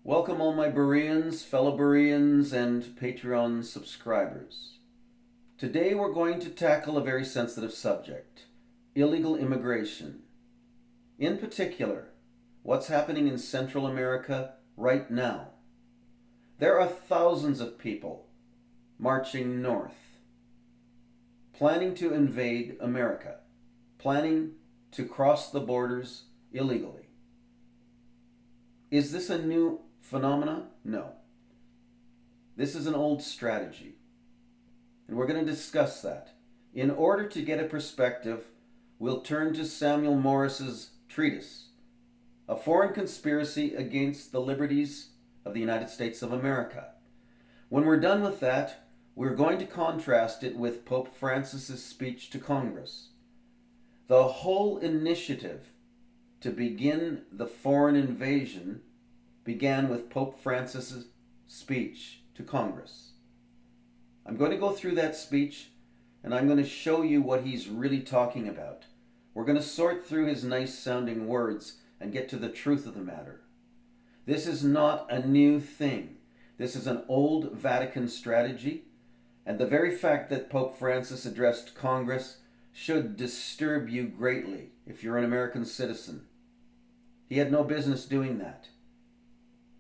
Welcome all my Bereans, fellow Bereans, and Patreon subscribers. Today we're going to tackle a very sensitive subject, illegal immigration. In particular, what's happening in Central America right now. There are thousands of people marching north, planning to invade America, planning to cross the borders illegally. Is this a new phenomena? No. This is an old strategy. And we're going to discuss that. In order to get a perspective, we'll turn to Samuel Morris's treatise, A Foreign Conspiracy Against the Liberties of the United States of America. When we're done with that, we're going to contrast it with Pope Francis's speech to Congress. The whole initiative to begin the foreign invasion began with Pope Francis's speech to Congress. I'm going to go through that speech and I'm going to show you what he's really talking about. We're going to sort through his nice sounding words and get to the truth of the matter. This is not a new thing. This is an old Vatican strategy, and the very fact that Pope Francis addressed Congress should disturb you greatly if you're an American citizen. He had no business doing that.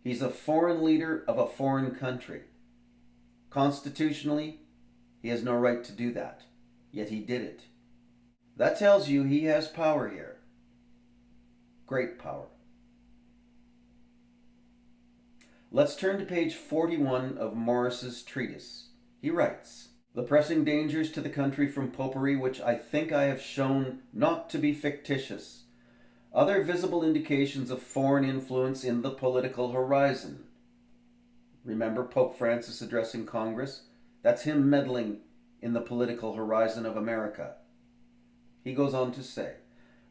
He's a foreign leader of a foreign country. Constitutionally, he has no right to do that, yet he did it. That tells you he has power here. Great power. Let's turn to page 41 of Morris's treatise. He writes, "The pressing dangers to the country from popery, which I think I have shown not to be fictitious. Other visible indications of foreign influence in the political horizon." Remember Pope Francis addressing Congress? That's him meddling in the political horizon of America. He goes on to say,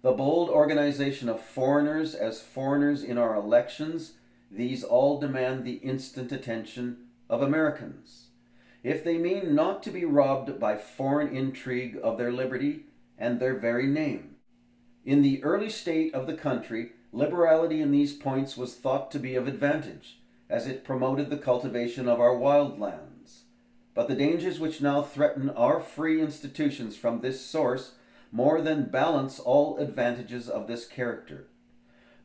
"The bold organization of foreigners as foreigners in our elections, these all demand the instant attention of Americans. If they mean not to be robbed by foreign intrigue of their liberty and their very name. In the early state of the country, liberality in these points was thought to be of advantage, as it promoted the cultivation of our wild lands. But the dangers which now threaten our free institutions from this source more than balance all advantages of this character.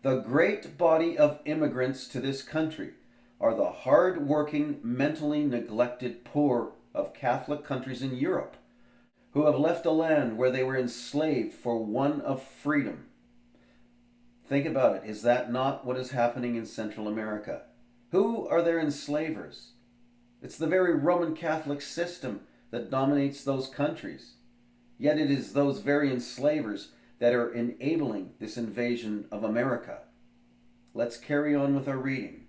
The great body of immigrants to this country are the hard-working, mentally neglected poor of Catholic countries in Europe, who have left a land where they were enslaved for one of freedom." Think about it. Is that not what is happening in Central America? Who are their enslavers? It's the very Roman Catholic system that dominates those countries. Yet it is those very enslavers that are enabling this invasion of America. Let's carry on with our reading.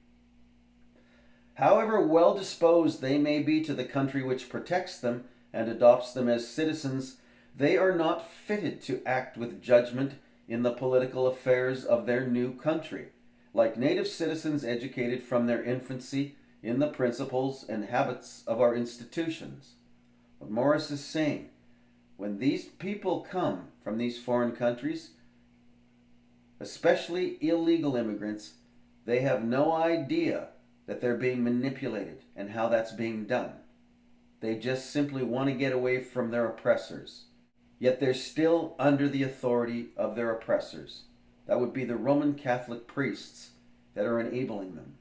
"However well disposed they may be to the country which protects them and adopts them as citizens, they are not fitted to act with judgment in the political affairs of their new country, like native citizens educated from their infancy in the principles and habits of our institutions." What Morris is saying, when these people come from these foreign countries, especially illegal immigrants, they have no idea that they're being manipulated and how that's being done. They just simply want to get away from their oppressors. Yet they're still under the authority of their oppressors. That would be the Roman Catholic priests that are enabling them.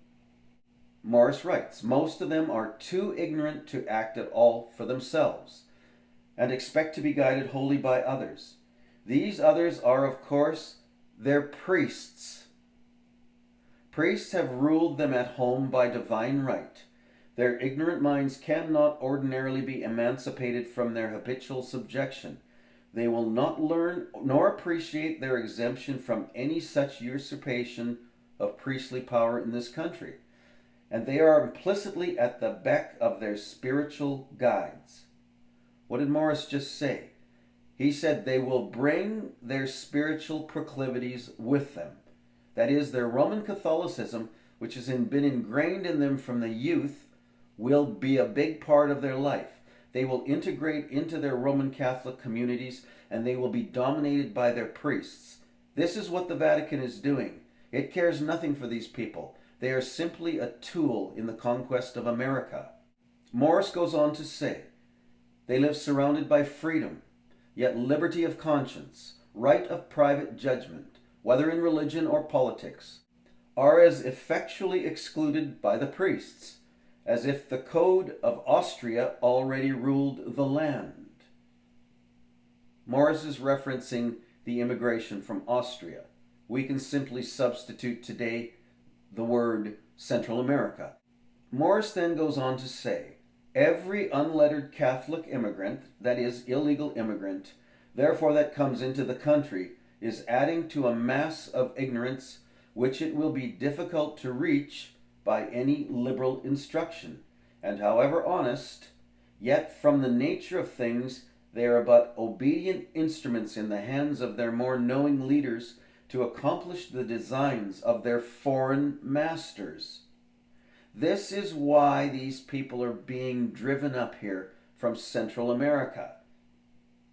Morris writes, "Most of them are too ignorant to act at all for themselves, and expect to be guided wholly by others. These others are, of course, their priests. Priests have ruled them at home by divine right. Their ignorant minds cannot ordinarily be emancipated from their habitual subjection. They will not learn nor appreciate their exemption from any such usurpation of priestly power in this country, and they are implicitly at the beck of their spiritual guides." What did Morris just say? He said they will bring their spiritual proclivities with them. That is, their Roman Catholicism, which has been ingrained in them from the youth, will be a big part of their life. They will integrate into their Roman Catholic communities, and they will be dominated by their priests. This is what the Vatican is doing. It cares nothing for these people. They are simply a tool in the conquest of America. Morris goes on to say, they live surrounded by freedom, yet liberty of conscience, right of private judgment, whether in religion or politics, are as effectually excluded by the priests as if the code of Austria already ruled the land. Morris is referencing the immigration from Austria. We can simply substitute today the word Central America. Morris then goes on to say, every unlettered Catholic immigrant, that is, illegal immigrant, therefore that comes into the country, is adding to a mass of ignorance which it will be difficult to reach by any liberal instruction. And however honest, yet from the nature of things they are but obedient instruments in the hands of their more knowing leaders to accomplish the designs of their foreign masters. This is why these people are being driven up here from Central America,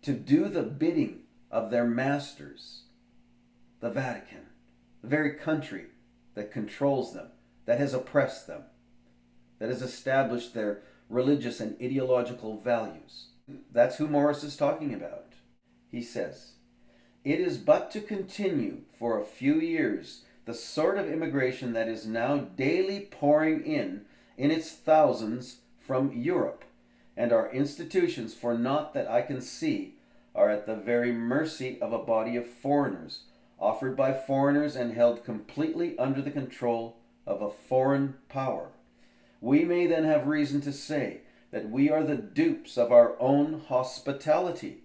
to do the bidding of their masters, the Vatican, the very country that controls them, that has oppressed them, that has established their religious and ideological values. That's who Morris is talking about. He says, it is but to continue for a few years the sort of immigration that is now daily pouring in its thousands from Europe, and our institutions, for naught that I can see, are at the very mercy of a body of foreigners, offered by foreigners and held completely under the control of a foreign power. We may then have reason to say that we are the dupes of our own hospitality.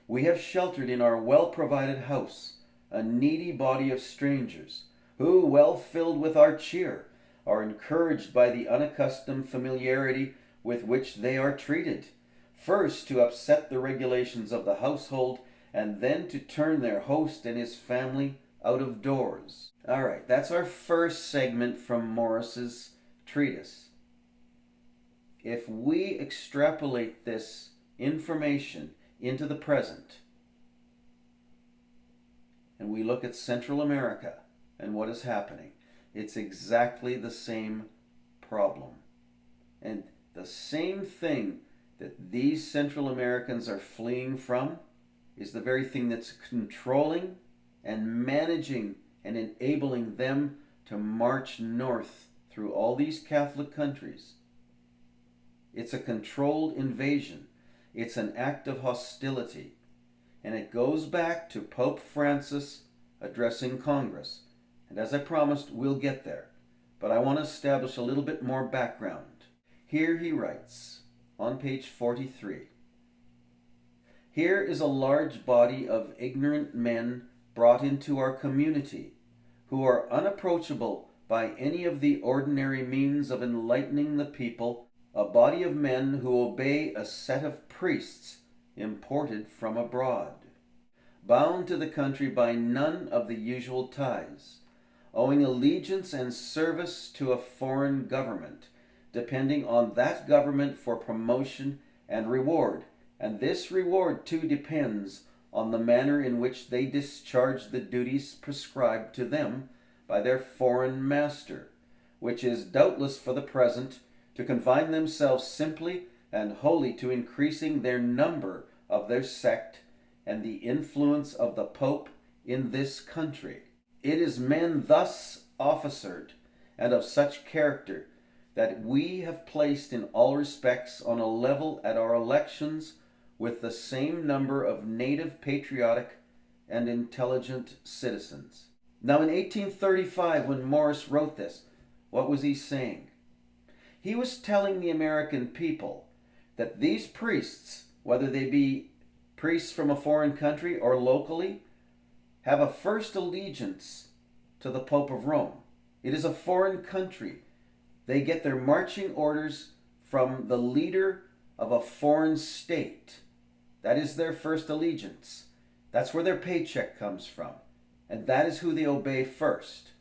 We have sheltered in our well-provided house a needy body of strangers, who, well filled with our cheer, are encouraged by the unaccustomed familiarity with which they are treated, first to upset the regulations of the household, and then to turn their host and his family out of doors. All right, that's our first segment from Morris's treatise. If we extrapolate this information into the present, and we look at Central America and what is happening, it's exactly the same problem. And the same thing that these Central Americans are fleeing from is the very thing that's controlling and managing and enabling them to march north through all these Catholic countries. It's a controlled invasion. It's an act of hostility. And it goes back to Pope Francis addressing Congress. And as I promised, we'll get there. But I want to establish a little bit more background. Here he writes, on page 43, here is a large body of ignorant men brought into our community, who are unapproachable by any of the ordinary means of enlightening the people, a body of men who obey a set of priests imported from abroad, bound to the country by none of the usual ties, owing allegiance and service to a foreign government, depending on that government for promotion and reward, and this reward too depends on the manner in which they discharge the duties prescribed to them by their foreign master, which is doubtless for the present to confine themselves simply and wholly to increasing their number of their sect and the influence of the Pope in this country. It is men thus officered and of such character that we have placed in all respects on a level at our elections with the same number of native patriotic and intelligent citizens. Now in 1835, when Morris wrote this, what was he saying? He was telling the American people that these priests, whether they be priests from a foreign country or locally, have a first allegiance to the Pope of Rome. It is a foreign country. They get their marching orders from the leader of a foreign state. That is their first allegiance. That's where their paycheck comes from. And that is who they obey first.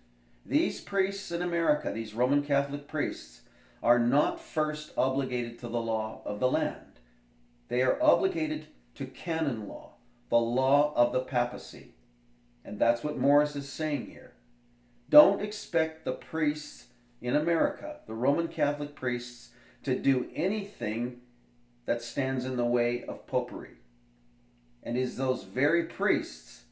These priests in America, these Roman Catholic priests, are not first obligated to the law of the land. They are obligated to canon law, the law of the papacy. And that's what Morris is saying here. Don't expect the priests in America, the Roman Catholic priests, to do anything that stands in the way of popery. And it is those very priests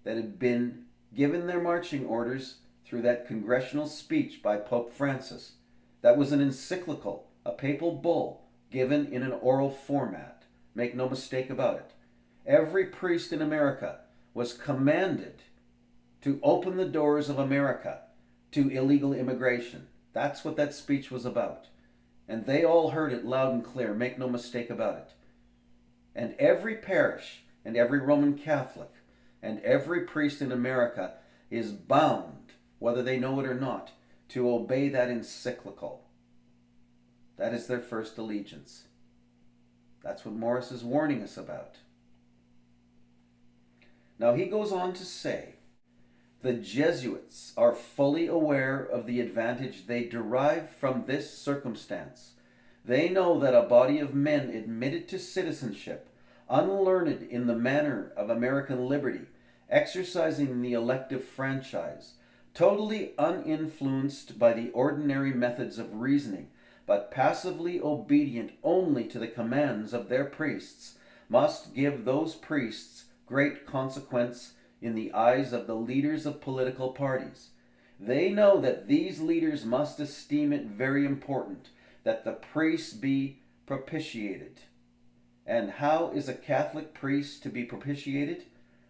that have been given their marching orders through that congressional speech by Pope Francis. That was an encyclical, a papal bull given in an oral format. Make no mistake about it. Every priest in America was commanded to open the doors of America to illegal immigration. That's what that speech was about. And they all heard it loud and clear, make no mistake about it. And every parish and every Roman Catholic and every priest in America is bound, whether they know it or not, to obey that encyclical. That is their first allegiance. That's what Morris is warning us about. Now he goes on to say, the Jesuits are fully aware of the advantage they derive from this circumstance. They know that a body of men admitted to citizenship, unlearned in the manner of American liberty, exercising the elective franchise, totally uninfluenced by the ordinary methods of reasoning, but passively obedient only to the commands of their priests, must give those priests great consequence in the eyes of the leaders of political parties. They know that these leaders must esteem it very important that the priests be propitiated. And how is a Catholic priest to be propitiated?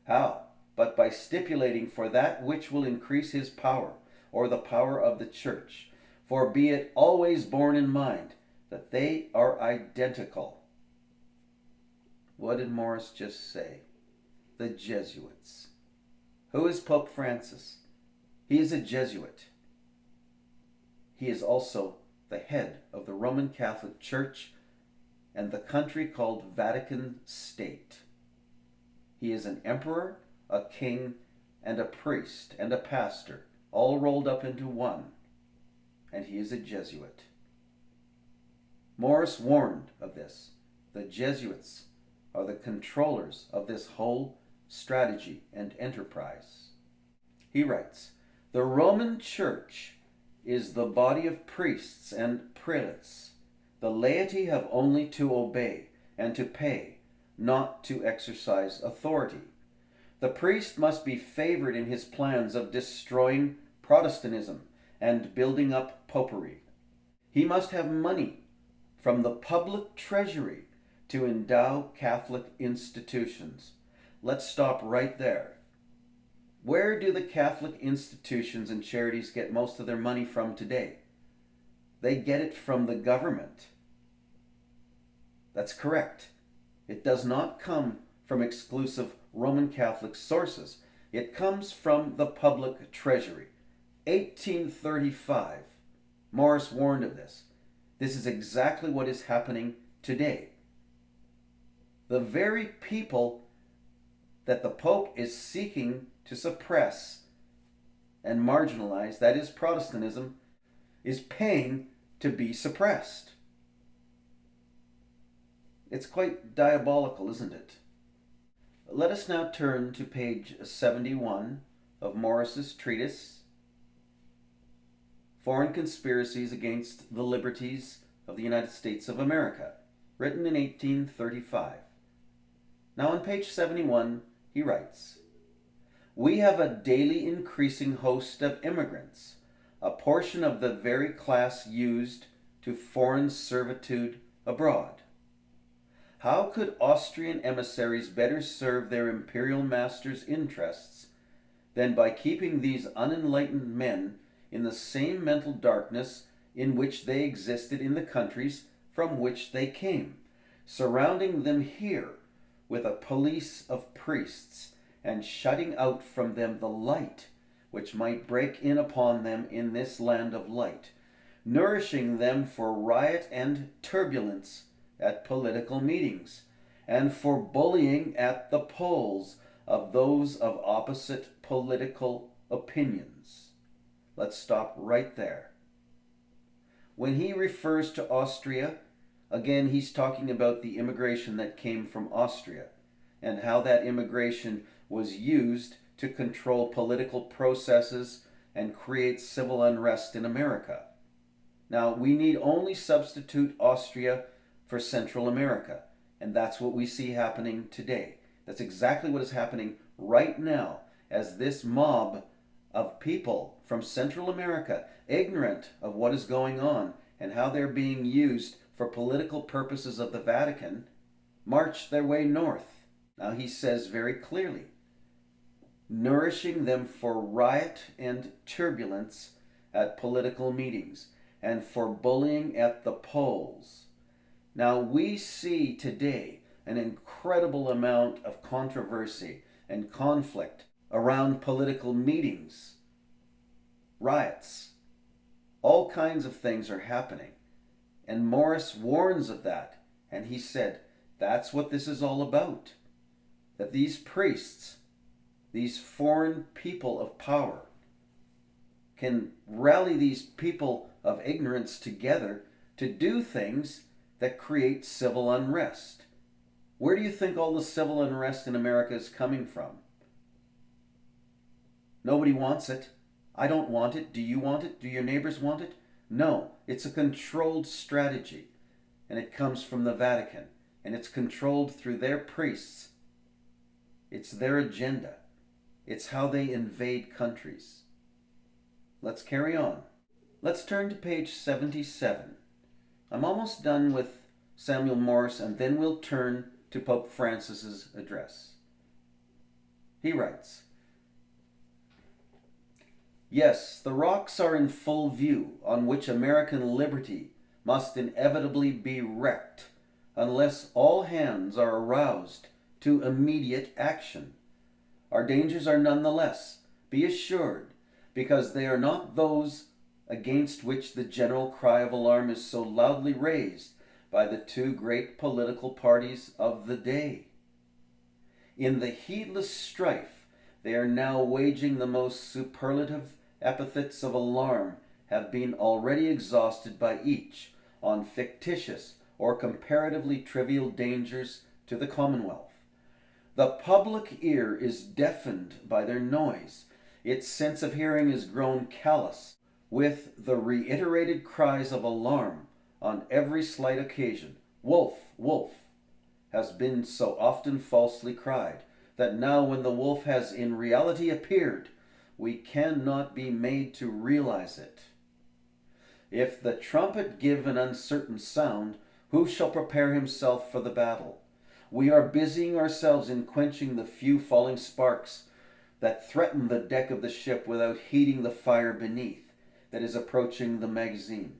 How? But by stipulating for that which will increase his power, or the power of the church. For be it always borne in mind that they are identical. What did Morris just say? The Jesuits. Who is Pope Francis? He is a Jesuit. He is also the head of the Roman Catholic Church and the country called Vatican State. He is an emperor, a king, and a priest, and a pastor, all rolled up into one. And he is a Jesuit. Morris warned of this. The Jesuits are the controllers of this whole strategy and enterprise. He writes, the Roman Church is the body of priests and prelates. The laity have only to obey and to pay, not to exercise authority. The priest must be favored in his plans of destroying Protestantism and building up popery. He must have money from the public treasury to endow Catholic institutions. Let's stop right there. Where do the Catholic institutions and charities get most of their money from today? They get it from the government. That's correct. It does not come from exclusive Roman Catholic sources. It comes from the public treasury. 1835. Morris warned of this. This is exactly what is happening today. The very people that the Pope is seeking to suppress and marginalize, that is Protestantism, is paying to be suppressed. It's quite diabolical, isn't it? Let us now turn to page 71 of Morris's treatise, Foreign Conspiracies Against the Liberties of the United States of America, written in 1835. Now on page 71, he writes, we have a daily increasing host of immigrants, a portion of the very class used to foreign servitude abroad. How could Austrian emissaries better serve their imperial master's interests than by keeping these unenlightened men in the same mental darkness in which they existed in the countries from which they came, surrounding them here with a police of priests, and shutting out from them the light which might break in upon them in this land of light, nourishing them for riot and turbulence at political meetings, and for bullying at the polls of those of opposite political opinions. Let's stop right there. When he refers to Austria, again he's talking about the immigration that came from Austria, and how that immigration was used to control political processes and create civil unrest in America. Now, we need only substitute Austria for Central America, and that's what we see happening today. That's exactly what is happening right now as this mob of people from Central America, ignorant of what is going on and how they're being used for political purposes of the Vatican, march their way north. Now he says very clearly, nourishing them for riot and turbulence at political meetings and for bullying at the polls. Now we see today an incredible amount of controversy and conflict around political meetings, riots. All kinds of things are happening. And Morris warns of that. And he said, that's what this is all about. That these priests, these foreign people of power, can rally these people of ignorance together to do things that create civil unrest. Where do you think all the civil unrest in America is coming from? Nobody wants it. I don't want it. Do you want it? Do your neighbors want it? No. It's a controlled strategy. And it comes from the Vatican. And it's controlled through their priests. It's their agenda. It's how they invade countries. Let's carry on. Let's turn to page 77. I'm almost done with Samuel Morse, and then we'll turn to Pope Francis's address. He writes, yes, the rocks are in full view on which American liberty must inevitably be wrecked unless all hands are aroused to immediate action. Our dangers are none the less, be assured, because they are not those against which the general cry of alarm is so loudly raised by the two great political parties of the day. In the heedless strife they are now waging, the most superlative epithets of alarm have been already exhausted by each on fictitious or comparatively trivial dangers to the Commonwealth. The public ear is deafened by their noise. Its sense of hearing is grown callous with the reiterated cries of alarm on every slight occasion. Wolf, wolf, has been so often falsely cried, that now when the wolf has in reality appeared, we cannot be made to realize it. If the trumpet give an uncertain sound, who shall prepare himself for the battle? We are busying ourselves in quenching the few falling sparks that threaten the deck of the ship without heeding the fire beneath that is approaching the magazine.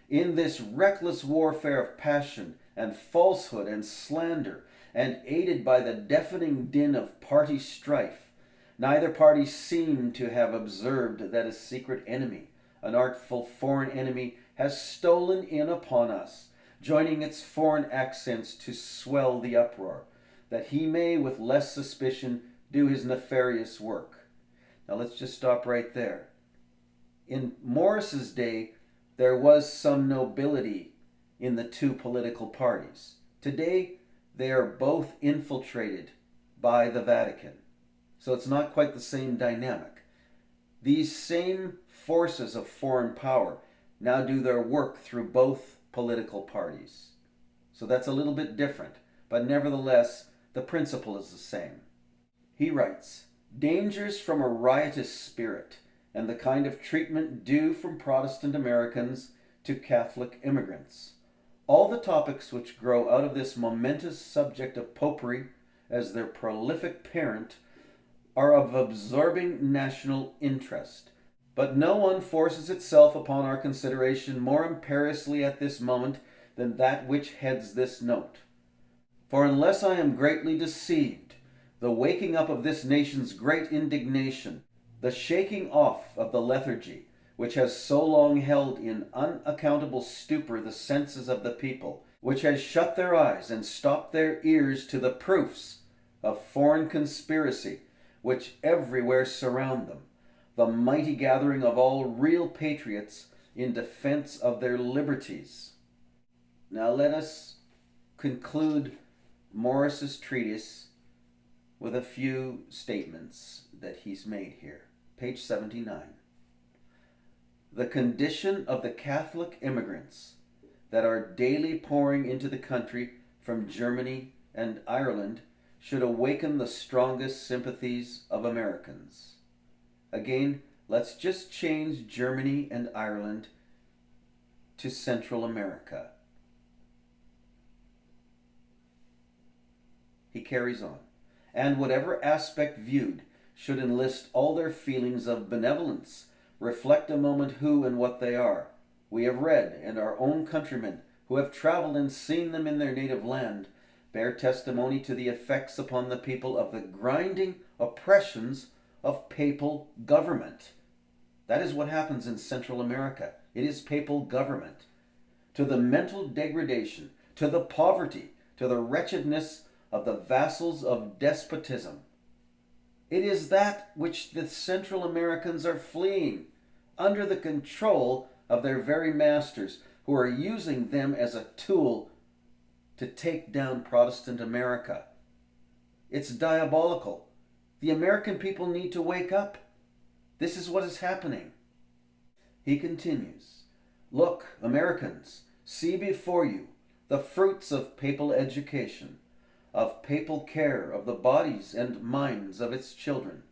In this reckless warfare of passion and falsehood and slander, and aided by the deafening din of party strife, neither party seem to have observed that a secret enemy, an artful foreign enemy, has stolen in upon us, joining its foreign accents to swell the uproar, that he may with less suspicion do his nefarious work. Now let's just stop right there. In Morris's day, there was some nobility in the two political parties. Today, they are both infiltrated by the Vatican. So it's not quite the same dynamic. These same forces of foreign power now do their work through both political parties. So that's a little bit different, but nevertheless, the principle is the same. He writes, dangers from a riotous spirit and the kind of treatment due from Protestant Americans to Catholic immigrants. All the topics which grow out of this momentous subject of popery as their prolific parent are of absorbing national interest. But no one forces itself upon our consideration more imperiously at this moment than that which heads this note. For unless I am greatly deceived, the waking up of this nation's great indignation, the shaking off of the lethargy, which has so long held in unaccountable stupor the senses of the people, which has shut their eyes and stopped their ears to the proofs of foreign conspiracy, which everywhere surround them, the mighty gathering of all real patriots in defense of their liberties. Now let us conclude Morris's treatise with a few statements that he's made here. Page 79. The condition of the Catholic immigrants that are daily pouring into the country from Germany and Ireland should awaken the strongest sympathies of Americans. Again, let's just change Germany and Ireland to Central America. He carries on. And whatever aspect viewed should enlist all their feelings of benevolence. Reflect a moment who and what they are. We have read, and our own countrymen, who have traveled and seen them in their native land, bear testimony to the effects upon the people of the grinding oppressions of papal government. That is what happens in Central America. It is papal government. To the mental degradation, to the poverty, to the wretchedness of the vassals of despotism. It is that which the Central Americans are fleeing, under the control of their very masters, who are using them as a tool to take down Protestant America. It's diabolical. The American people need to wake up. This is what is happening. He continues, "Look, Americans, see before you the fruits of papal education, of papal care of the bodies and minds of its children,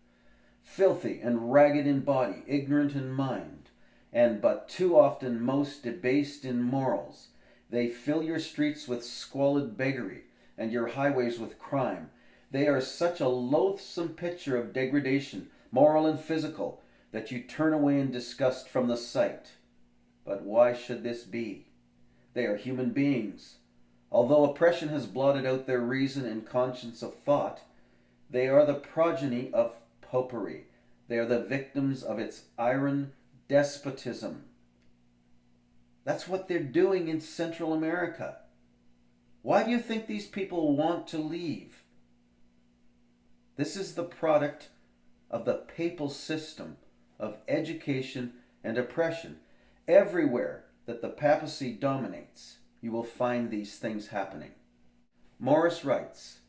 filthy and ragged in body, ignorant in mind, and but too often most debased in morals. They fill your streets with squalid beggary, and your highways with crime. They are such a loathsome picture of degradation, moral and physical, that you turn away in disgust from the sight. But why should this be? They are human beings. Although oppression has blotted out their reason and conscience of thought, they are the progeny of popery. They are the victims of its iron despotism." That's what they're doing in Central America. Why do you think these people want to leave? This is the product of the papal system of education and oppression. Everywhere that the papacy dominates, you will find these things happening. Morris writes,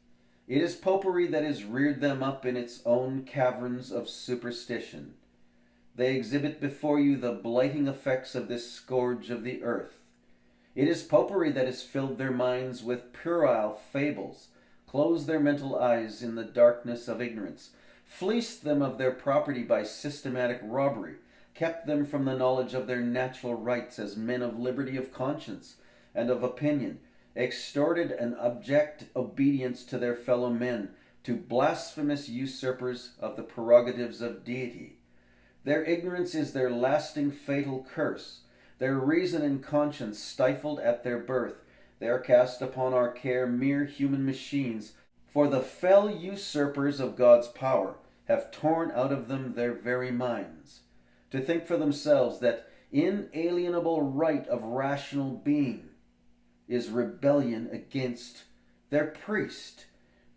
"It is popery that has reared them up in its own caverns of superstition. They exhibit before you the blighting effects of this scourge of the earth. It is popery that has filled their minds with puerile fables, closed their mental eyes in the darkness of ignorance, fleeced them of their property by systematic robbery, kept them from the knowledge of their natural rights as men of liberty of conscience and of opinion, extorted an abject obedience to their fellow men, to blasphemous usurpers of the prerogatives of deity. Their ignorance is their lasting fatal curse, their reason and conscience stifled at their birth. They are cast upon our care mere human machines, for the fell usurpers of God's power have torn out of them their very minds. To think for themselves that inalienable right of rational being is rebellion against their priest.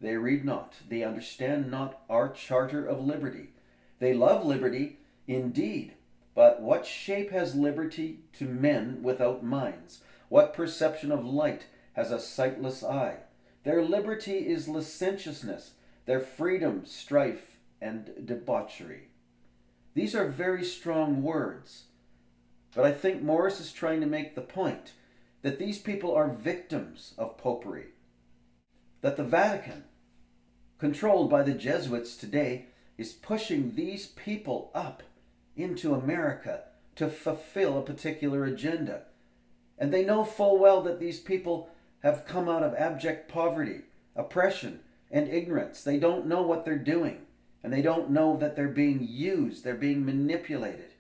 They read not, they understand not our charter of liberty. They love liberty, indeed, but what shape has liberty to men without minds? What perception of light has a sightless eye? Their liberty is licentiousness, their freedom strife and debauchery." These are very strong words, but I think Morris is trying to make the point that these people are victims of popery, that the Vatican, controlled by the Jesuits today, is pushing these people up into America to fulfill a particular agenda. And they know full well that these people have come out of abject poverty, oppression, and ignorance. They don't know what they're doing, and they don't know that they're being used, they're being manipulated,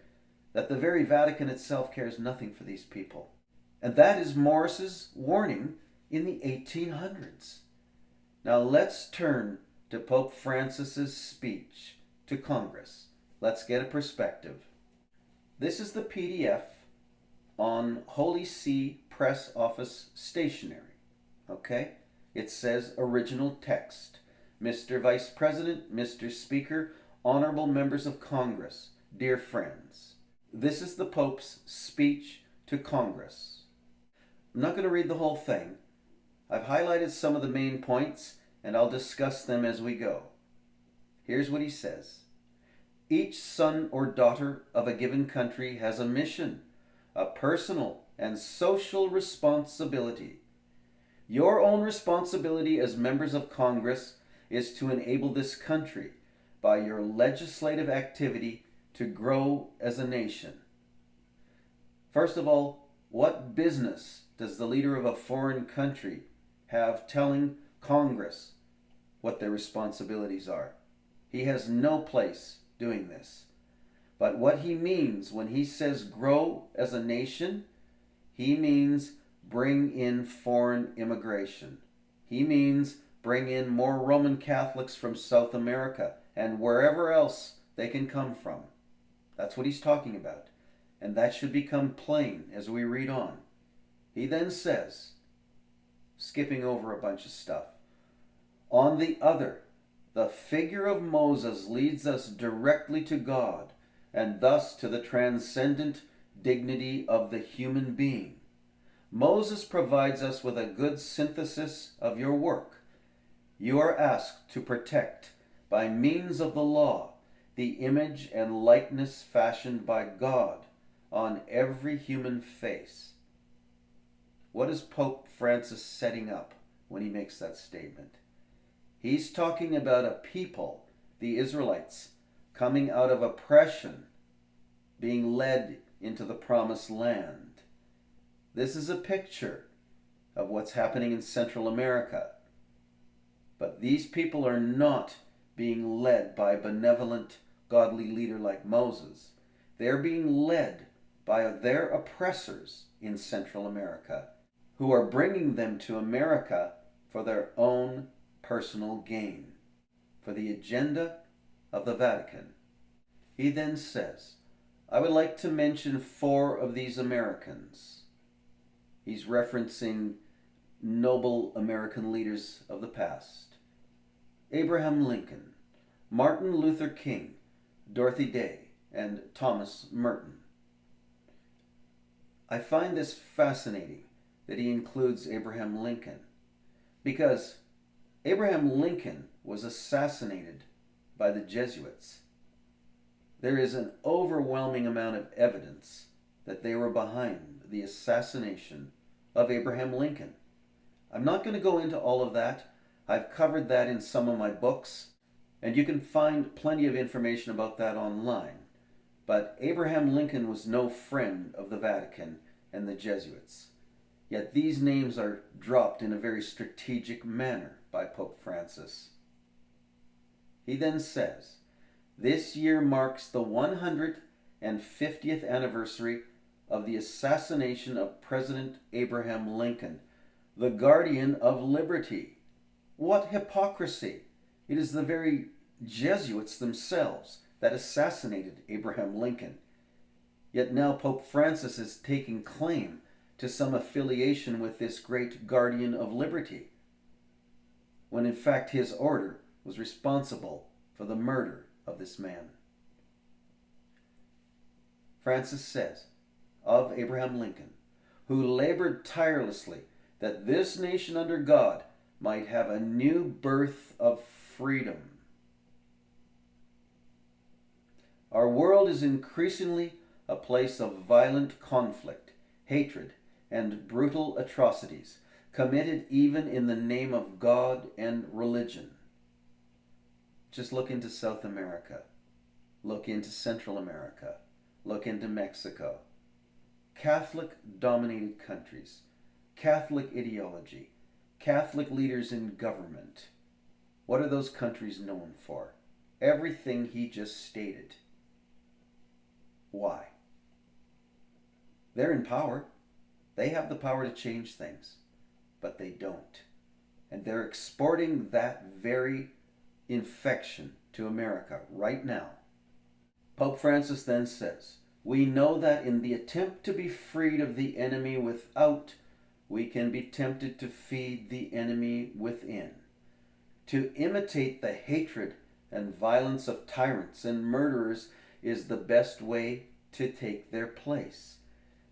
that the very Vatican itself cares nothing for these people. And that is Morris's warning in the 1800s. Now let's turn to Pope Francis's speech to Congress. Let's get a perspective. This is the PDF on Holy See Press Office stationery. Okay? It says original text. Mr. Vice President, Mr. Speaker, honorable members of Congress, dear friends. This is the Pope's speech to Congress. I'm not going to read the whole thing. I've highlighted some of the main points, and I'll discuss them as we go. Here's what he says. Each son or daughter of a given country has a mission, a personal and social responsibility. Your own responsibility as members of Congress is to enable this country, by your legislative activity, to grow as a nation. First of all, what business does the leader of a foreign country have telling Congress what their responsibilities are? He has no place doing this. But what he means when he says grow as a nation, he means bring in foreign immigration. He means bring in more Roman Catholics from South America and wherever else they can come from. That's what he's talking about. And that should become plain as we read on. He then says, skipping over a bunch of stuff, on the other, the figure of Moses leads us directly to God and thus to the transcendent dignity of the human being. Moses provides us with a good synthesis of your work. You are asked to protect, by means of the law, the image and likeness fashioned by God on every human face. What is Pope Francis setting up when he makes that statement? He's talking about a people, the Israelites, coming out of oppression, being led into the promised land. This is a picture of what's happening in Central America. But these people are not being led by a benevolent, godly leader like Moses. They're being led by their oppressors in Central America, who are bringing them to America for their own personal gain, for the agenda of the Vatican. He then says, I would like to mention 4 of these Americans. He's referencing noble American leaders of the past. Abraham Lincoln, Martin Luther King, Dorothy Day, and Thomas Merton. I find this fascinating that he includes Abraham Lincoln, because Abraham Lincoln was assassinated by the Jesuits. There is an overwhelming amount of evidence that they were behind the assassination of Abraham Lincoln. I'm not going to go into all of that. I've covered that in some of my books, and you can find plenty of information about that online. But Abraham Lincoln was no friend of the Vatican and the Jesuits. Yet these names are dropped in a very strategic manner by Pope Francis. He then says, this year marks the 150th anniversary of the assassination of President Abraham Lincoln, the guardian of liberty. What hypocrisy! It is the very Jesuits themselves that assassinated Abraham Lincoln. Yet now Pope Francis is taking claim to some affiliation with this great guardian of liberty, when in fact his order was responsible for the murder of this man. Francis says of Abraham Lincoln, who labored tirelessly that this nation under God might have a new birth of freedom. Our world is increasingly a place of violent conflict, hatred, and brutal atrocities, committed even in the name of God and religion. Just look into South America. Look into Central America. Look into Mexico. Catholic-dominated countries, Catholic ideology, Catholic leaders in government. What are those countries known for? Everything he just stated. Why? They're in power. They have the power to change things, but they don't. And they're exporting that very infection to America right now. Pope Francis then says, we know that in the attempt to be freed of the enemy without, we can be tempted to feed the enemy within. To imitate the hatred and violence of tyrants and murderers is the best way to take their place.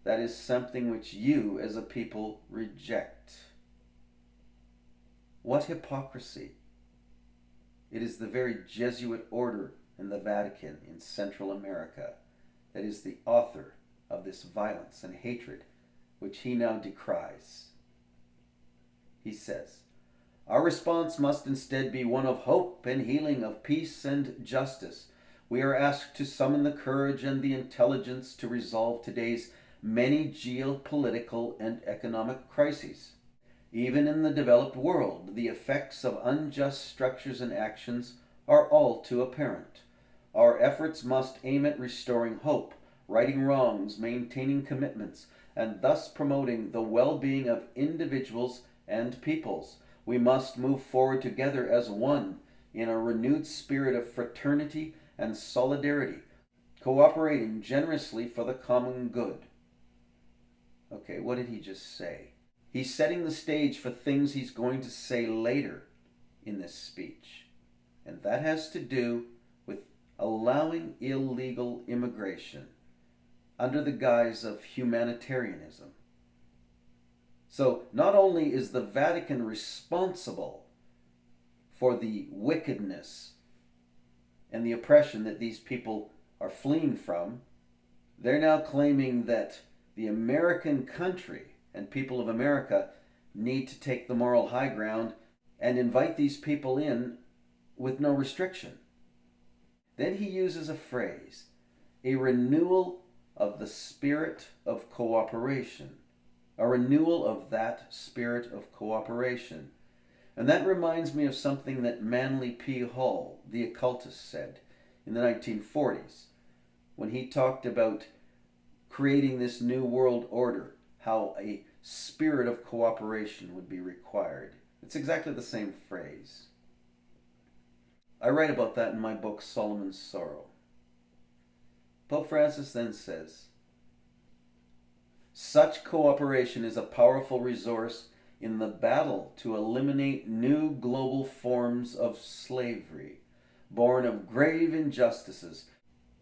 That is something which you as a people reject. What hypocrisy! It is the very Jesuit order and the Vatican in Central America that is the author of this violence and hatred which he now decries. He says, "Our response must instead be one of hope and healing, of peace and justice. We are asked to summon the courage and the intelligence to resolve today's many geopolitical and economic crises. Even in the developed world, the effects of unjust structures and actions are all too apparent. Our efforts must aim at restoring hope, righting wrongs, maintaining commitments, and thus promoting the well-being of individuals and peoples. We must move forward together as one in a renewed spirit of fraternity and solidarity, cooperating generously for the common good." Okay, what did he just say? He's setting the stage for things he's going to say later in this speech. And that has to do with allowing illegal immigration under the guise of humanitarianism. So not only is the Vatican responsible for the wickedness and the oppression that these people are fleeing from, they're now claiming that the American country and people of America need to take the moral high ground and invite these people in with no restriction. Then he uses a phrase, a renewal of the spirit of cooperation. A renewal of that spirit of cooperation. And that reminds me of something that Manly P. Hall, the occultist, said in the 1940s when he talked about creating this new world order, how a spirit of cooperation would be required. It's exactly the same phrase. I write about that in my book, Solomon's Sorrow. Pope Francis then says, "Such cooperation is a powerful resource in the battle to eliminate new global forms of slavery, born of grave injustices,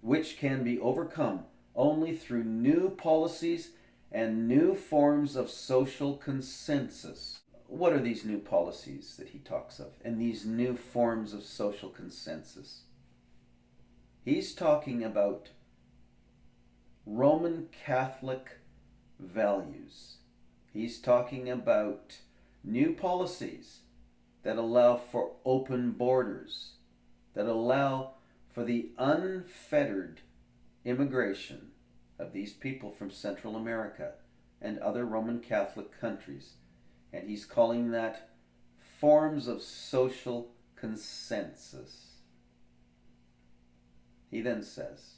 which can be overcome only through new policies and new forms of social consensus." What are these new policies that he talks of, and these new forms of social consensus? He's talking about Roman Catholic values. He's talking about new policies that allow for open borders, that allow for the unfettered immigration of these people from Central America and other Roman Catholic countries. And he's calling that forms of social consensus. He then says,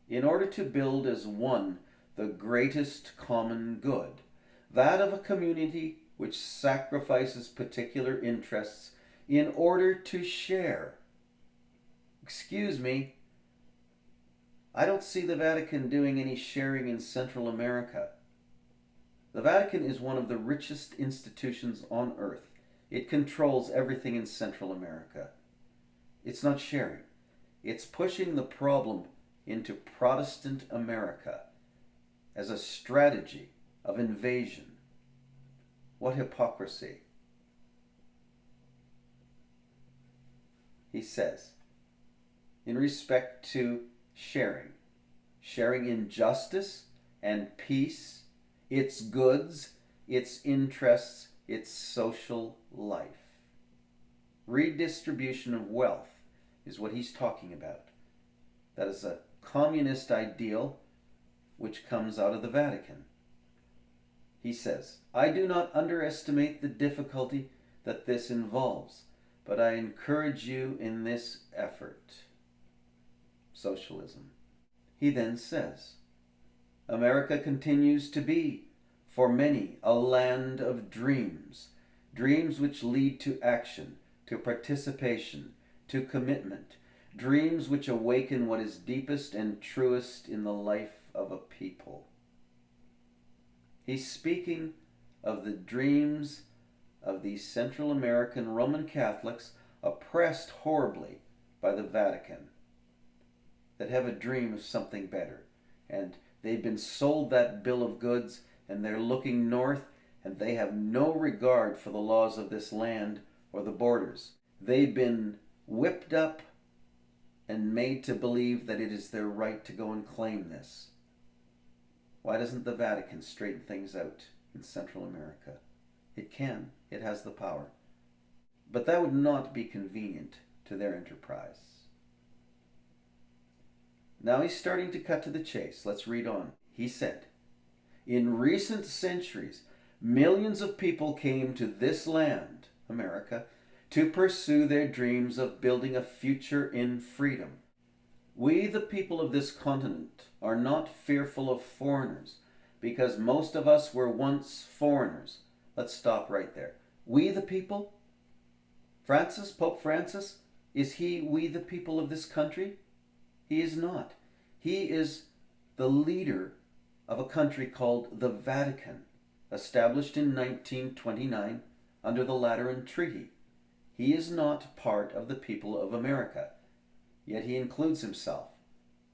"In order to build as one the greatest common good, that of a community which sacrifices particular interests in order to share." Excuse me, I don't see the Vatican doing any sharing in Central America. The Vatican is one of the richest institutions on earth. It controls everything in Central America. It's not sharing. It's pushing the problem into Protestant America as a strategy of invasion. What hypocrisy. He says, in respect to sharing in justice and peace, its goods, its interests, its social life. Redistribution of wealth is what he's talking about. That is a communist ideal which comes out of the Vatican. He says, "I do not underestimate the difficulty that this involves, but I encourage you in this effort." Socialism. He then says, "America continues to be, for many, a land of dreams, dreams which lead to action, to participation, to commitment, dreams which awaken what is deepest and truest in the life of a people." He's speaking of the dreams of these Central American Roman Catholics oppressed horribly by the Vatican, that have a dream of something better. And they've been sold that bill of goods, and they're looking north, and they have no regard for the laws of this land or the borders. They've been whipped up and made to believe that it is their right to go and claim this. Why doesn't the Vatican straighten things out in Central America? It can. It has the power. But that would not be convenient to their enterprise. Now he's starting to cut to the chase. Let's read on. He said, "In recent centuries, millions of people came to this land, America, to pursue their dreams of building a future in freedom. We, the people of this continent, are not fearful of foreigners, because most of us were once foreigners." Let's stop right there. We, the people? Francis, Pope Francis, is he we, the people of this country? He is not. He is the leader of a country called the Vatican, established in 1929 under the Lateran Treaty. He is not part of the people of America, yet he includes himself.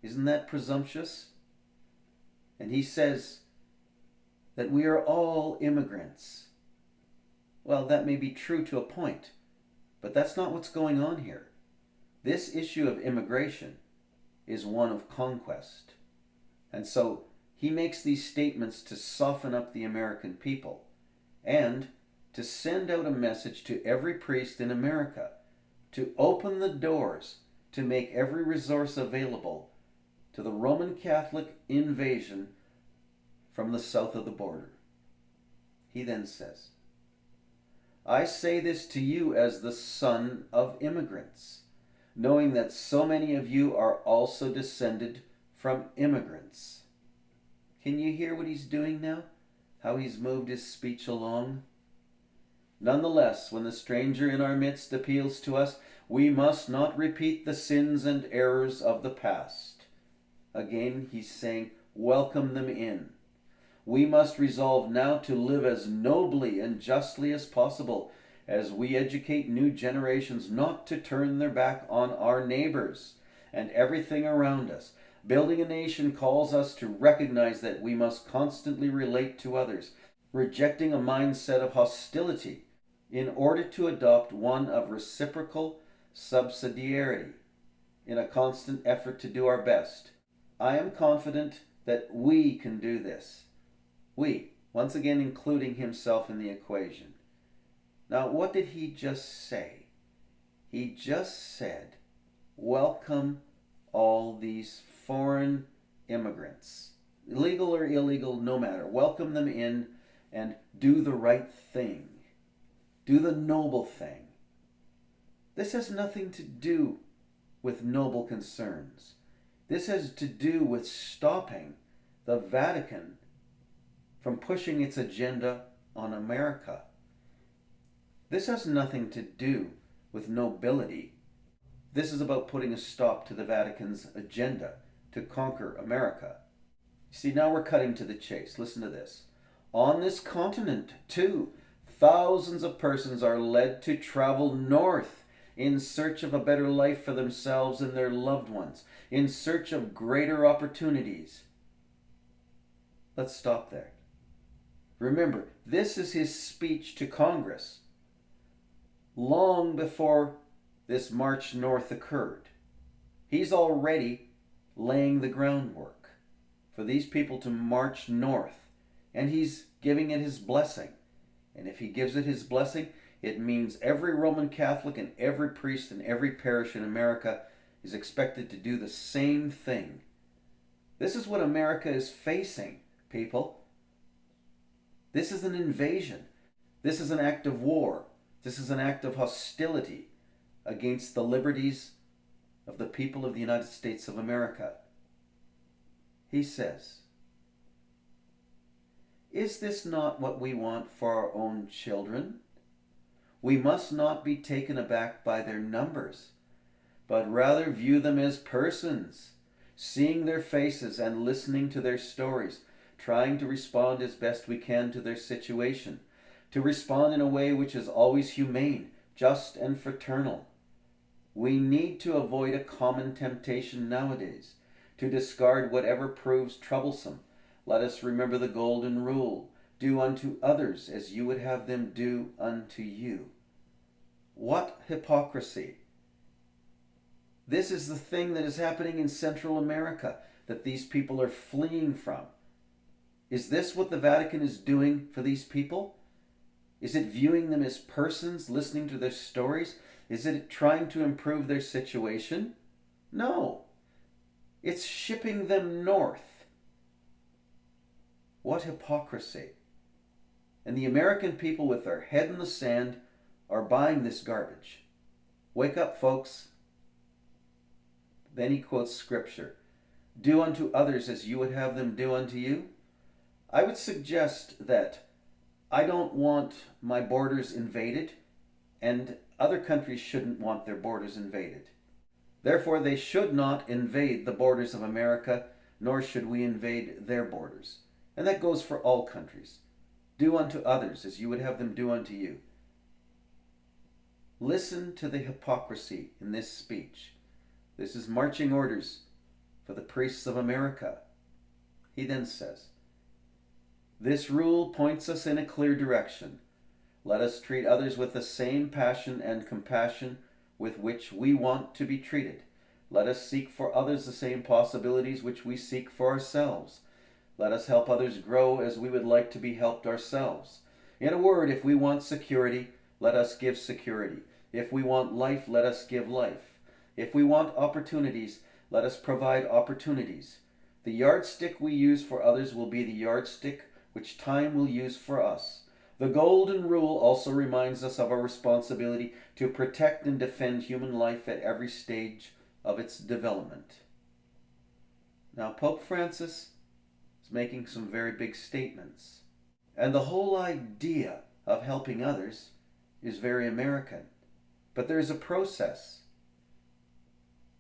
Isn't that presumptuous? And he says that we are all immigrants. Well, that may be true to a point, but that's not what's going on here. This issue of immigration is one of conquest. And so he makes these statements to soften up the American people and to send out a message to every priest in America to open the doors to make every resource available to the Roman Catholic invasion from the south of the border. He then says, "I say this to you as the son of immigrants, knowing that so many of you are also descended from immigrants." Can you hear what he's doing now? How he's moved his speech along? "Nonetheless, when the stranger in our midst appeals to us, we must not repeat the sins and errors of the past." Again, he's saying, welcome them in. We must resolve now to live as nobly and justly as possible as we educate new generations not to turn their back on our neighbors and everything around us. Building a nation calls us to recognize that we must constantly relate to others, rejecting a mindset of hostility in order to adopt one of reciprocal subsidiarity in a constant effort to do our best. I am confident that we can do this. We, once again including himself in the equation. Now, what did he just say? He just said, welcome all these foreign immigrants, illegal or illegal, no matter. Welcome them in and do the right thing. Do the noble thing. This has nothing to do with noble concerns. This has to do with stopping the Vatican from pushing its agenda on America. This has nothing to do with nobility. This is about putting a stop to the Vatican's agenda to conquer America. See, now we're cutting to the chase. Listen to this. On this continent, too, thousands of persons are led to travel north in search of a better life for themselves and their loved ones, in search of greater opportunities. Let's stop there. Remember, this is his speech to Congress long before this march north occurred. He's already laying the groundwork for these people to march north, and he's giving it his blessing. And if he gives it his blessing, it means every Roman Catholic and every priest in every parish in America is expected to do the same thing. This is what America is facing, people. This is an invasion. This is an act of war. This is an act of hostility against the liberties of the people of the United States of America. He says, "Is this not what we want for our own children? We must not be taken aback by their numbers, but rather view them as persons, seeing their faces and listening to their stories, trying to respond as best we can to their situation, to respond in a way which is always humane, just, and fraternal. We need to avoid a common temptation nowadays, to discard whatever proves troublesome. Let us remember the golden rule, do unto others as you would have them do unto you." What hypocrisy! This is the thing that is happening in Central America that these people are fleeing from. Is this what the Vatican is doing for these people? Is it viewing them as persons, listening to their stories? Is it trying to improve their situation? No. It's shipping them north. What hypocrisy. And the American people with their head in the sand are buying this garbage. Wake up, folks. Then he quotes scripture. Do unto others as you would have them do unto you. I would suggest that I don't want my borders invaded, and other countries shouldn't want their borders invaded. Therefore, they should not invade the borders of America, nor should we invade their borders. And that goes for all countries. Do unto others as you would have them do unto you. Listen to the hypocrisy in this speech. This is marching orders for the priests of America. He then says, this rule points us in a clear direction. Let us treat others with the same passion and compassion with which we want to be treated. Let us seek for others the same possibilities which we seek for ourselves. Let us help others grow as we would like to be helped ourselves. In a word, if we want security, let us give security. If we want life, let us give life. If we want opportunities, let us provide opportunities. The yardstick we use for others will be the yardstick which time will use for us. The Golden Rule also reminds us of our responsibility to protect and defend human life at every stage of its development. Now, Pope Francis is making some very big statements. And the whole idea of helping others is very American. But there is a process.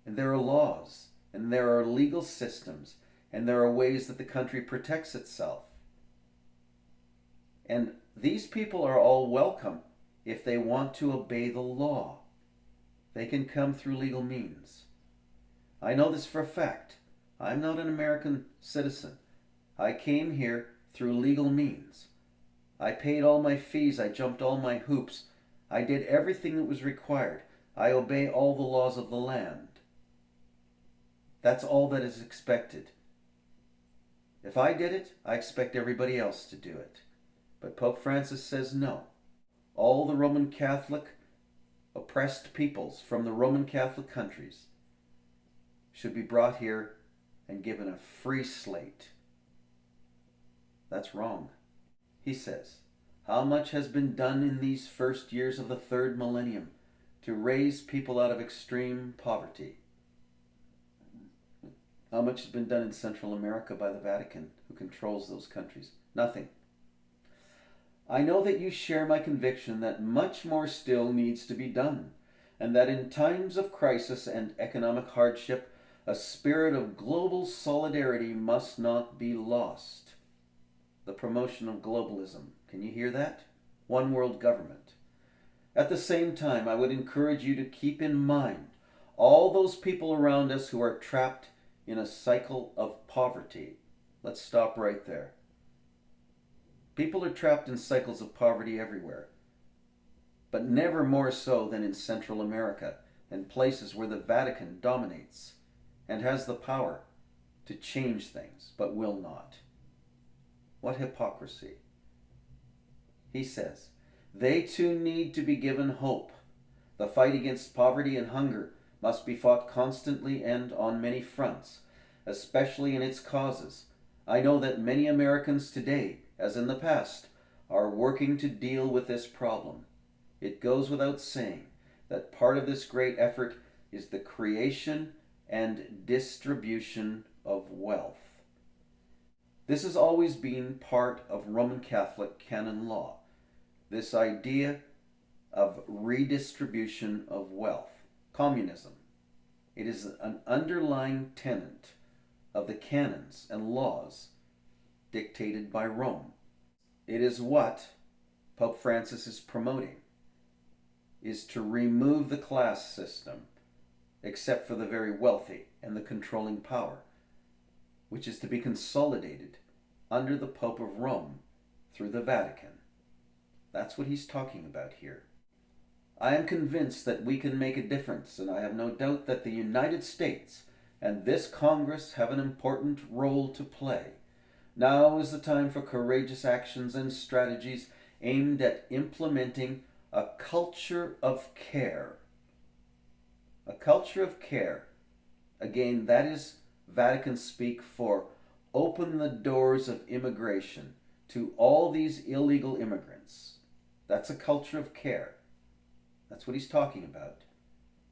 And there are laws. And there are legal systems. And there are ways that the country protects itself. And these people are all welcome if they want to obey the law. They can come through legal means. I know this for a fact. I'm not an American citizen. I came here through legal means. I paid all my fees. I jumped all my hoops. I did everything that was required. I obey all the laws of the land. That's all that is expected. If I did it, I expect everybody else to do it. But Pope Francis says no. All the Roman Catholic oppressed peoples from the Roman Catholic countries should be brought here and given a free slate. That's wrong. He says, how much has been done in these first years of the third millennium to raise people out of extreme poverty? How much has been done in Central America by the Vatican, who controls those countries? Nothing. I know that you share my conviction that much more still needs to be done, and that in times of crisis and economic hardship, a spirit of global solidarity must not be lost. The promotion of globalism. Can you hear that? One world government. At the same time, I would encourage you to keep in mind all those people around us who are trapped in a cycle of poverty. Let's stop right there. People are trapped in cycles of poverty everywhere, but never more so than in Central America and places where the Vatican dominates and has the power to change things, but will not. What hypocrisy. He says, they too need to be given hope. The fight against poverty and hunger must be fought constantly and on many fronts, especially in its causes. I know that many Americans today, as in the past, are working to deal with this problem. It goes without saying that part of this great effort is the creation and distribution of wealth. This has always been part of Roman Catholic canon law, this idea of redistribution of wealth, communism. It is an underlying tenet of the canons and laws dictated by Rome. It is what Pope Francis is promoting, is to remove the class system, except for the very wealthy and the controlling power, which is to be consolidated under the Pope of Rome through the Vatican. That's what he's talking about here. I am convinced that we can make a difference, and I have no doubt that the United States and this Congress have an important role to play. Now is the time for courageous actions and strategies aimed at implementing a culture of care. A culture of care. Again, that is Vatican speak for open the doors of immigration to all these illegal immigrants. That's a culture of care. That's what he's talking about.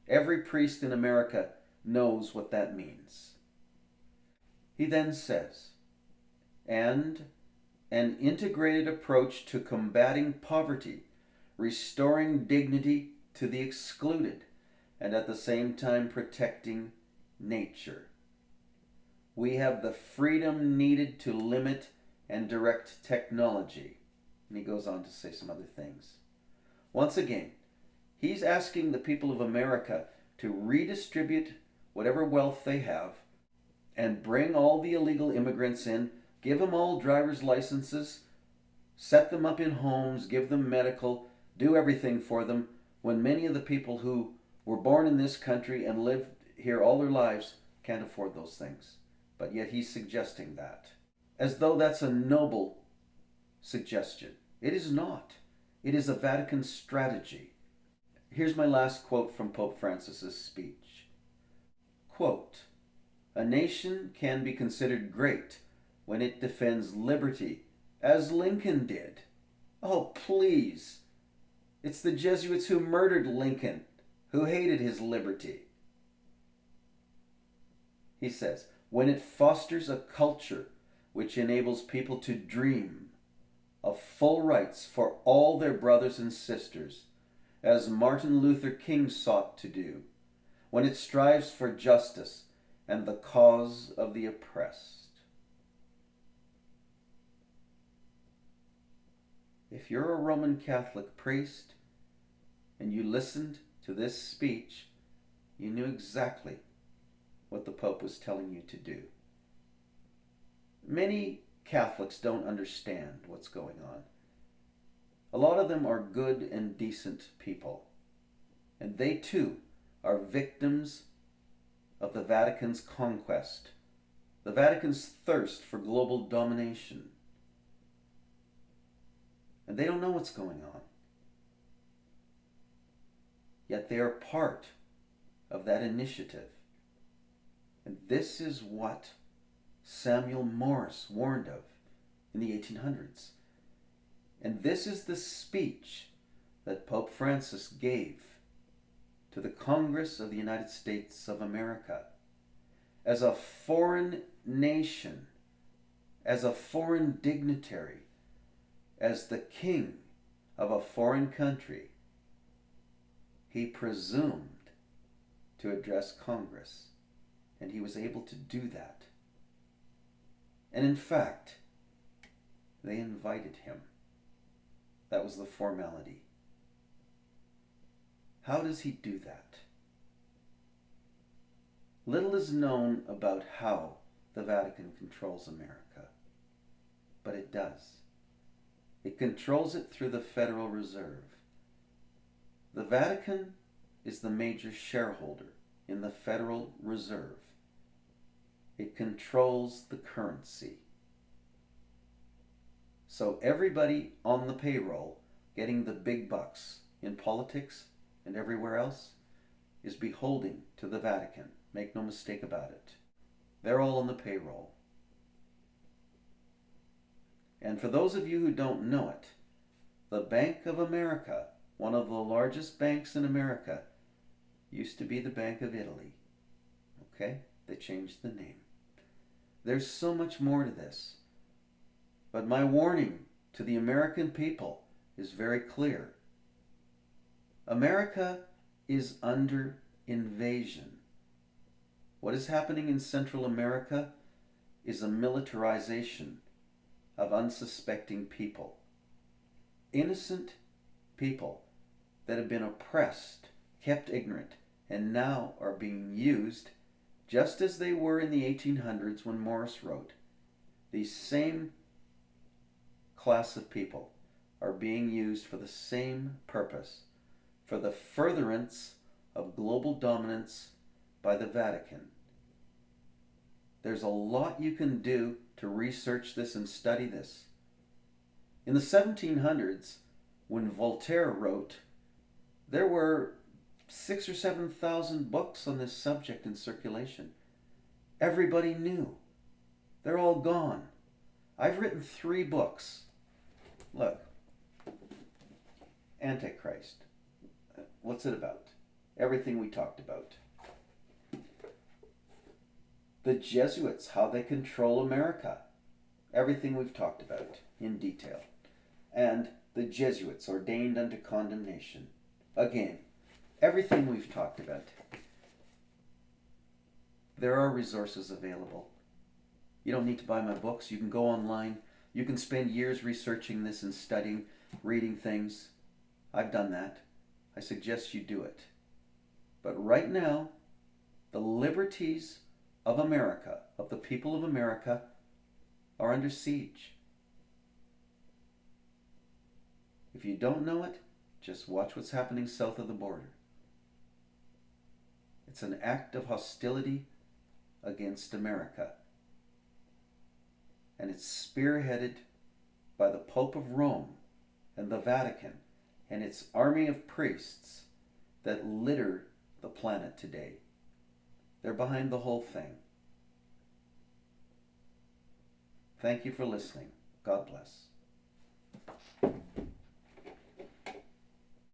Every priest in America knows what that means. He then says, and an integrated approach to combating poverty, restoring dignity to the excluded, and at the same time protecting nature. We have the freedom needed to limit and direct technology. And he goes on to say some other things. Once again, he's asking the people of America to redistribute whatever wealth they have and bring all the illegal immigrants in, give them all driver's licenses, set them up in homes, give them medical, do everything for them, when many of the people who were born in this country and lived here all their lives can't afford those things. But yet he's suggesting that, as though that's a noble suggestion. It is not. It is a Vatican strategy. Here's my last quote from Pope Francis's speech. Quote, "A nation can be considered great when it defends liberty, as Lincoln did." Oh, please. It's the Jesuits who murdered Lincoln, who hated his liberty. He says, when it fosters a culture which enables people to dream of full rights for all their brothers and sisters, as Martin Luther King sought to do, when it strives for justice and the cause of the oppressed. If you're a Roman Catholic priest and you listened to this speech, you knew exactly what the Pope was telling you to do. Many Catholics don't understand what's going on. A lot of them are good and decent people, and they too are victims of the Vatican's conquest, the Vatican's thirst for global domination. And they don't know what's going on. Yet they are part of that initiative. And this is what Samuel Morse warned of in the 1800s. And this is the speech that Pope Francis gave to the Congress of the United States of America. As a foreign nation, as a foreign dignitary, as the king of a foreign country, he presumed to address Congress. And he was able to do that. And in fact, they invited him. That was the formality. How does he do that? Little is known about how the Vatican controls America, but it does. It controls it through the Federal Reserve. The Vatican is the major shareholder in the Federal Reserve. It controls the currency. So everybody on the payroll getting the big bucks in politics and everywhere else is beholden to the Vatican. Make no mistake about it. They're all on the payroll. And for those of you who don't know it, the Bank of America, one of the largest banks in America, used to be the Bank of Italy. Okay? They changed the name. There's so much more to this. But my warning to the American people is very clear. America is under invasion. What is happening in Central America is a militarization of unsuspecting people. Innocent people that have been oppressed, kept ignorant, and now are being used just as they were in the 1800s when Morris wrote. These same class of people are being used for the same purpose, for the furtherance of global dominance by the Vatican. There's a lot you can do to research this and study this. In the 1700s, when Voltaire wrote, there were 6,000 or 7,000 books on this subject in circulation. Everybody knew. They're all gone. I've written 3 books. Look, Antichrist. What's it about? Everything we talked about. The Jesuits, how they control America. Everything we've talked about in detail. And the Jesuits ordained unto condemnation. Again, everything we've talked about. There are resources available. You don't need to buy my books. You can go online. You can spend years researching this and studying, reading things. I've done that. I suggest you do it. But right now, the liberties of America, of the people of America, are under siege. If you don't know it, just watch what's happening south of the border. It's an act of hostility against America. And it's spearheaded by the Pope of Rome and the Vatican and its army of priests that litter the planet today. They're behind the whole thing. Thank you for listening. God bless.